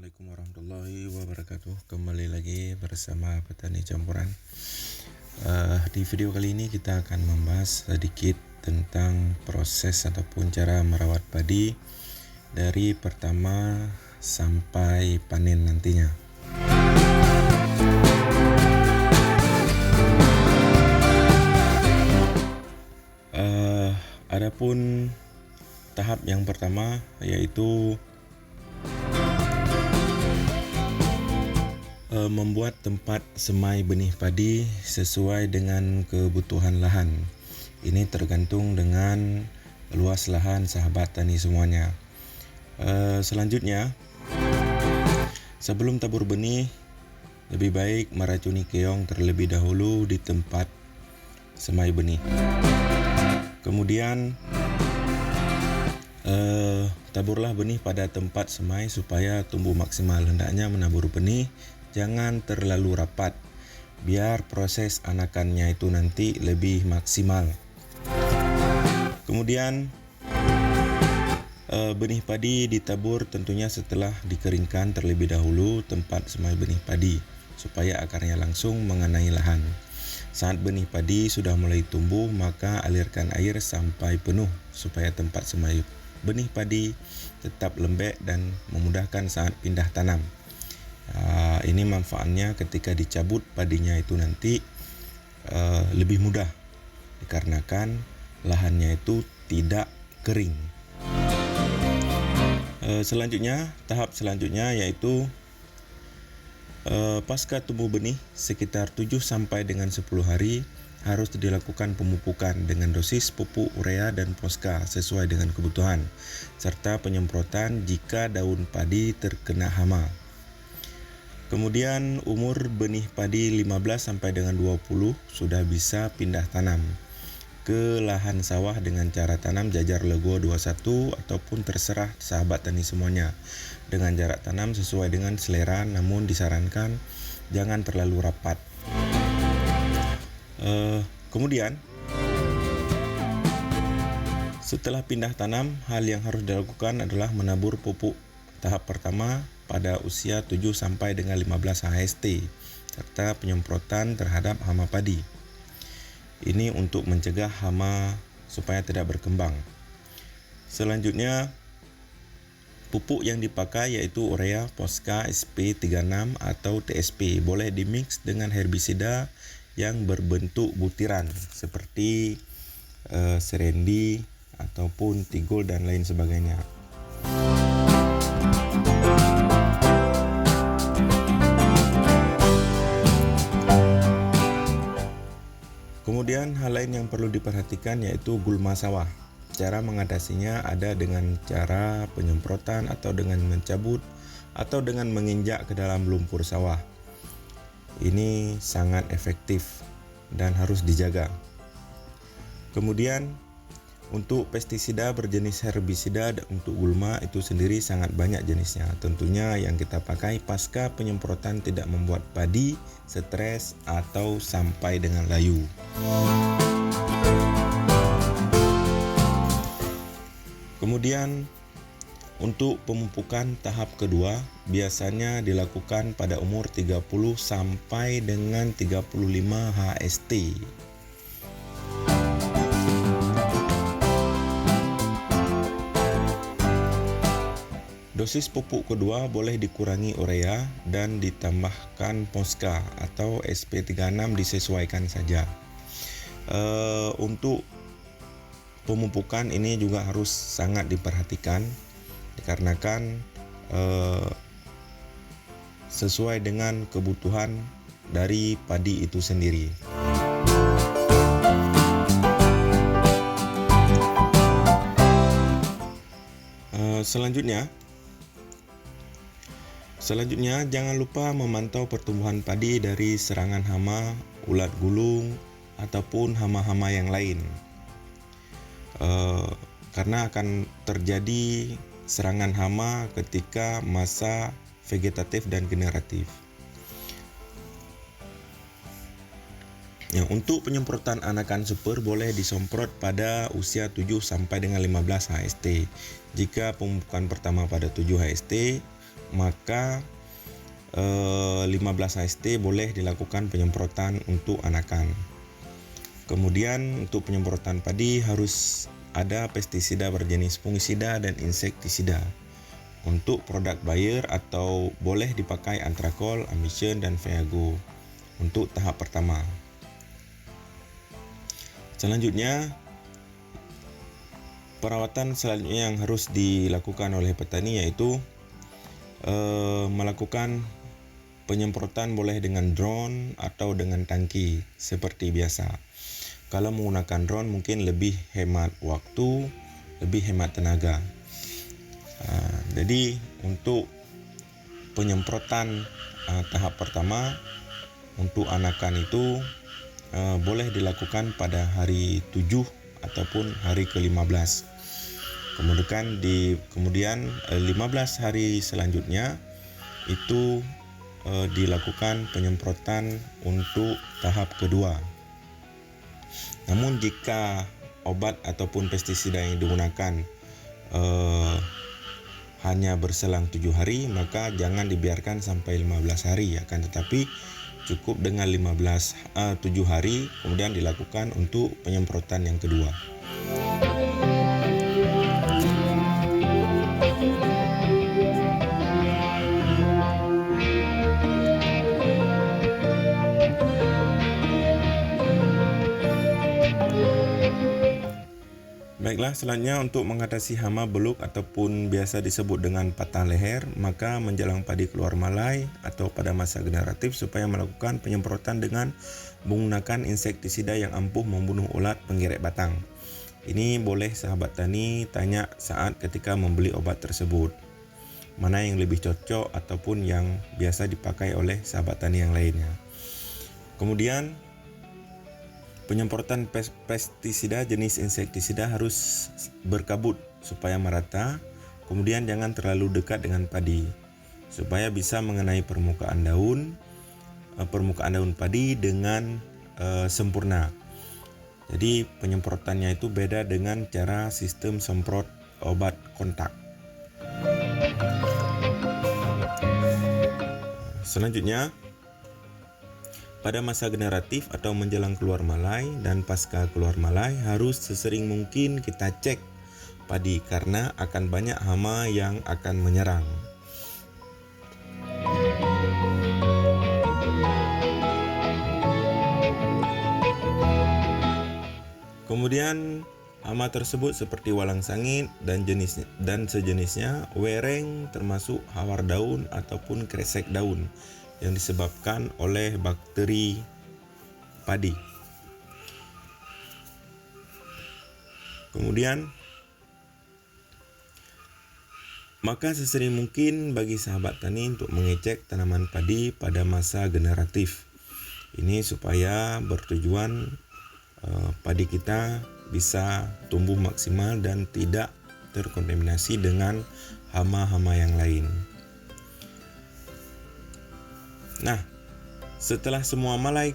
Assalamualaikum warahmatullahi wabarakatuh. Kembali lagi bersama Petani Campuran. Di video kali ini kita akan membahas sedikit tentang proses ataupun cara merawat padi dari pertama sampai panen nantinya. Adapun tahap yang pertama yaitu membuat tempat semai benih padi sesuai dengan kebutuhan lahan. Ini tergantung dengan luas lahan sahabat tani semuanya. Selanjutnya, sebelum tabur benih, lebih baik meracuni keong terlebih dahulu di tempat semai benih. Kemudian taburlah benih pada tempat semai supaya tumbuh maksimal. Hendaknya menabur benih jangan terlalu rapat, biar proses anakannya itu nanti lebih maksimal. Kemudian benih padi ditabur tentunya setelah dikeringkan terlebih dahulu tempat semai benih padi, supaya akarnya langsung mengenai lahan. Saat benih padi sudah mulai tumbuh, maka alirkan air sampai penuh supaya tempat semai benih padi tetap lembek dan memudahkan saat pindah tanam. Ini manfaatnya ketika dicabut padinya itu nanti lebih mudah dikarenakan lahannya itu tidak kering. Tahap selanjutnya yaitu pasca tumbuh benih sekitar 7 sampai dengan 10 hari harus dilakukan pemupukan dengan dosis pupuk urea dan poska sesuai dengan kebutuhan, serta penyemprotan jika daun padi terkena hama. Kemudian umur benih padi 15 sampai dengan 20 sudah bisa pindah tanam ke lahan sawah dengan cara tanam jajar lego 21 ataupun terserah sahabat tani semuanya dengan jarak tanam sesuai dengan selera, namun disarankan jangan terlalu rapat. Kemudian setelah pindah tanam, hal yang harus dilakukan adalah menabur pupuk tahap pertama pada usia 7 sampai dengan 15 HST serta penyemprotan terhadap hama padi. Ini untuk mencegah hama supaya tidak berkembang. Selanjutnya, pupuk yang dipakai yaitu urea, poska, SP36 atau TSP. Boleh dimix dengan herbisida yang berbentuk butiran seperti serendi ataupun tigol dan lain sebagainya. Kemudian hal lain yang perlu diperhatikan yaitu gulma sawah. Cara mengatasinya ada dengan cara penyemprotan atau dengan mencabut atau dengan menginjak ke dalam lumpur sawah. Ini sangat efektif dan harus dijaga. Kemudian untuk pestisida berjenis herbisida untuk gulma itu sendiri sangat banyak jenisnya. Tentunya yang kita pakai pasca penyemprotan tidak membuat padi stres atau sampai dengan layu. Kemudian untuk pemupukan tahap kedua biasanya dilakukan pada umur 30 sampai dengan 35 HST. Dosis pupuk kedua boleh dikurangi urea dan ditambahkan poska atau SP36 disesuaikan saja. Untuk pemupukan ini juga harus sangat diperhatikan dikarenakan sesuai dengan kebutuhan dari padi itu sendiri. Selanjutnya, jangan lupa memantau pertumbuhan padi dari serangan hama, ulat gulung, ataupun hama-hama yang lain. Karena akan terjadi serangan hama ketika masa vegetatif dan generatif. Untuk penyemprotan anakan super boleh disemprot pada usia 7 sampai dengan 15 HST. Jika pemupukan pertama pada 7 HST, maka 15 HST boleh dilakukan penyemprotan untuk anakan. Kemudian untuk penyemprotan padi harus ada pestisida berjenis fungisida dan insektisida. Untuk produk Bayer atau boleh dipakai Antrakol, Amition, dan Viago untuk tahap pertama. Selanjutnya, perawatan selanjutnya yang harus dilakukan oleh petani yaitu melakukan penyemprotan boleh dengan drone atau dengan tangki seperti biasa. Kalau menggunakan drone mungkin lebih hemat waktu, lebih hemat tenaga. Jadi untuk penyemprotan tahap pertama untuk anakan itu boleh dilakukan pada hari 7 ataupun hari ke-15. Kemudian 15 hari selanjutnya itu dilakukan penyemprotan untuk tahap kedua. Namun jika obat ataupun pestisida yang digunakan hanya berselang 7 hari, maka jangan dibiarkan sampai 15 hari, akan tetapi cukup dengan 7 hari kemudian dilakukan untuk penyemprotan yang kedua. Baiklah, selanjutnya untuk mengatasi hama beluk ataupun biasa disebut dengan patah leher, maka menjelang padi keluar malai atau pada masa generatif supaya melakukan penyemprotan dengan menggunakan insektisida yang ampuh membunuh ulat penggeret batang. Ini boleh sahabat tani tanya saat ketika membeli obat tersebut, mana yang lebih cocok ataupun yang biasa dipakai oleh sahabat tani yang lainnya. Kemudian penyemprotan pestisida jenis insektisida harus berkabut supaya merata, kemudian jangan terlalu dekat dengan padi supaya bisa mengenai permukaan daun padi dengan sempurna. Jadi penyemprotannya itu beda dengan cara sistem semprot obat kontak. Selanjutnya, pada masa generatif atau menjelang keluar malai dan pasca keluar malai harus sesering mungkin kita cek padi karena akan banyak hama yang akan menyerang. Kemudian hama tersebut seperti walang sangit dan sejenisnya, wereng termasuk hawar daun ataupun kresek daun yang disebabkan oleh bakteri padi. Kemudian, maka sesering mungkin bagi sahabat tani untuk mengecek tanaman padi pada masa generatif. Ini supaya bertujuan padi kita bisa tumbuh maksimal dan tidak terkontaminasi dengan hama-hama yang lain. Nah, setelah semua malai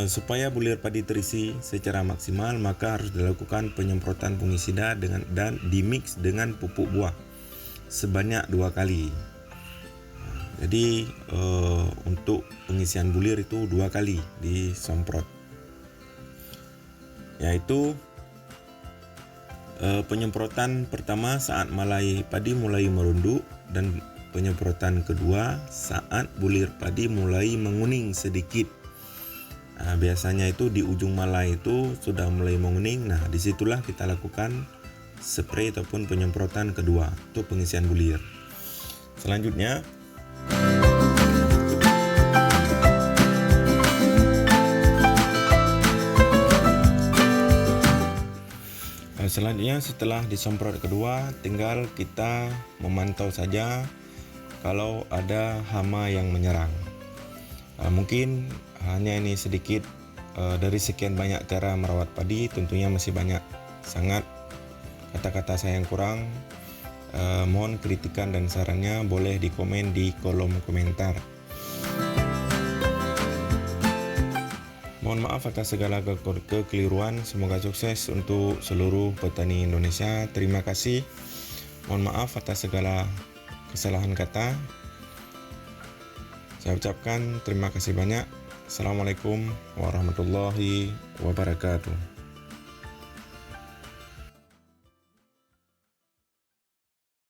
supaya bulir padi terisi secara maksimal, maka harus dilakukan penyemprotan fungisida dan dimix dengan pupuk buah sebanyak 2 kali. Jadi untuk pengisian bulir itu 2 kali disemprot, yaitu penyemprotan pertama saat malai padi mulai merunduk dan penyemprotan kedua saat bulir padi mulai menguning sedikit. Biasanya itu di ujung malai itu sudah mulai menguning. Nah, disitulah kita lakukan spray ataupun penyemprotan kedua untuk pengisian bulir. Selanjutnya, setelah disemprot kedua, tinggal kita memantau saja kalau ada hama yang menyerang. Mungkin hanya ini sedikit dari sekian banyak cara merawat padi, tentunya masih banyak sangat kata-kata saya yang kurang. Mohon kritikan dan sarannya boleh dikomen di kolom komentar. Mohon maaf atas segala kekeliruan. Semoga sukses untuk seluruh petani Indonesia. Terima kasih. Mohon maaf atas segala kesalahan kata. Saya ucapkan terima kasih banyak. Assalamualaikum warahmatullahi wabarakatuh.